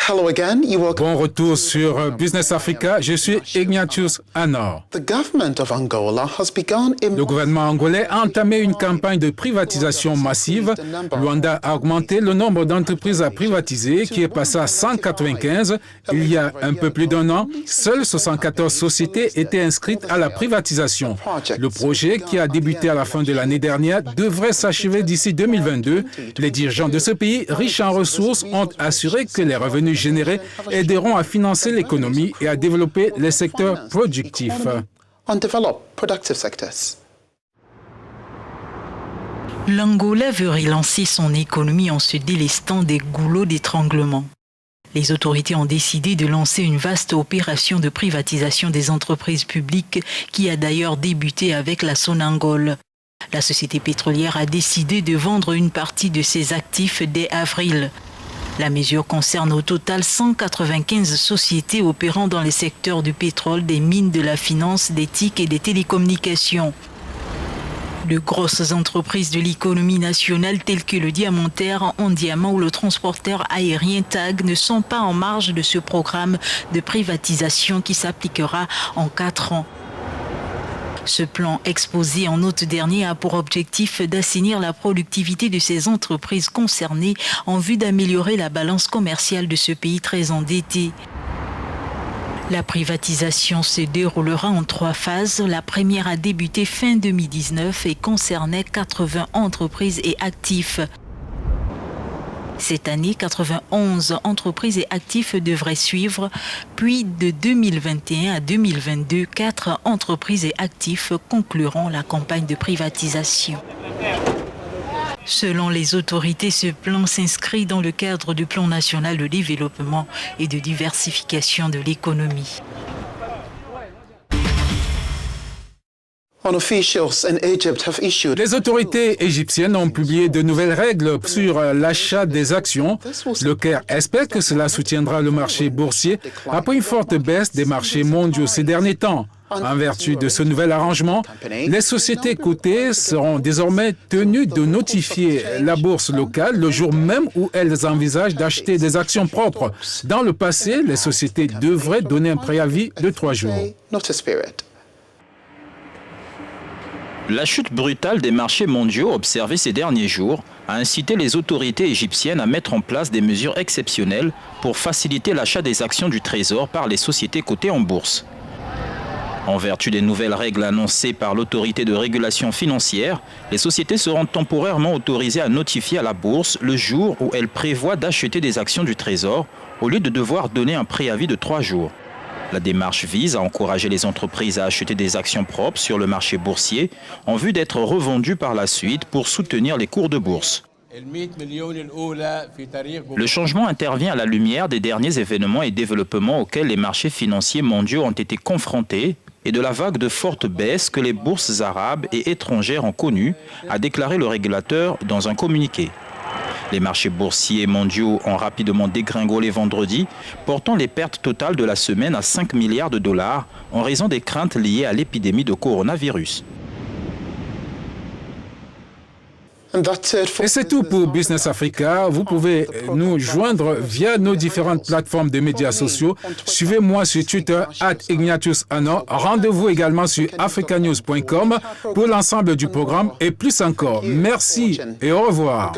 Hello again. Bon retour sur Business Africa. Je suis Ignatius Anor. Le gouvernement angolais a entamé une campagne de privatisation massive. Luanda a augmenté le nombre d'entreprises à privatiser qui est passé à 195. Il y a un peu plus d'un an, seules 74 sociétés étaient inscrites à la privatisation. Le projet, qui a débuté à la fin de l'année dernière, devrait s'achever d'ici 2022. Les dirigeants de ce pays, riches en ressources, ont assuré que les revenus générés aideront à financer l'économie et à développer les secteurs productifs. L'Angola veut relancer son économie en se délestant des goulots d'étranglement. Les autorités ont décidé de lancer une vaste opération de privatisation des entreprises publiques qui a d'ailleurs débuté avec la Sonangol. La société pétrolière a décidé de vendre une partie de ses actifs dès avril. La mesure concerne au total 195 sociétés opérant dans les secteurs du pétrole, des mines, de la finance, des TIC et des télécommunications. De grosses entreprises de l'économie nationale telles que le Diamantaire, Ondiama ou le transporteur aérien TAG ne sont pas en marge de ce programme de privatisation qui s'appliquera en 4 ans. Ce plan exposé en août dernier a pour objectif d'assainir la productivité de ces entreprises concernées en vue d'améliorer la balance commerciale de ce pays très endetté. La privatisation se déroulera en 3 phases. La première a débuté fin 2019 et concernait 80 entreprises et actifs. Cette année, 91 entreprises et actifs devraient suivre, puis de 2021 à 2022, 4 entreprises et actifs concluront la campagne de privatisation. Selon les autorités, ce plan s'inscrit dans le cadre du Plan national de développement et de diversification de l'économie. Les autorités égyptiennes ont publié de nouvelles règles sur l'achat des actions. Le Caire espère que cela soutiendra le marché boursier après une forte baisse des marchés mondiaux ces derniers temps. En vertu de ce nouvel arrangement, les sociétés cotées seront désormais tenues de notifier la bourse locale le jour même où elles envisagent d'acheter des actions propres. Dans le passé, les sociétés devraient donner un préavis de 3 jours. La chute brutale des marchés mondiaux observée ces derniers jours a incité les autorités égyptiennes à mettre en place des mesures exceptionnelles pour faciliter l'achat des actions du Trésor par les sociétés cotées en bourse. En vertu des nouvelles règles annoncées par l'autorité de régulation financière, les sociétés seront temporairement autorisées à notifier à la bourse le jour où elles prévoient d'acheter des actions du Trésor au lieu de devoir donner un préavis de 3 jours. La démarche vise à encourager les entreprises à acheter des actions propres sur le marché boursier en vue d'être revendues par la suite pour soutenir les cours de bourse. Le changement intervient à la lumière des derniers événements et développements auxquels les marchés financiers mondiaux ont été confrontés et de la vague de fortes baisses que les bourses arabes et étrangères ont connues, a déclaré le régulateur dans un communiqué. Les marchés boursiers mondiaux ont rapidement dégringolé vendredi, portant les pertes totales de la semaine à 5 milliards de dollars en raison des craintes liées à l'épidémie de coronavirus. Et c'est tout pour Business Africa. Vous pouvez nous joindre via nos différentes plateformes de médias sociaux. Suivez-moi sur Twitter @IgnatiusAnor. Rendez-vous également sur africanews.com pour l'ensemble du programme et plus encore. Merci et au revoir.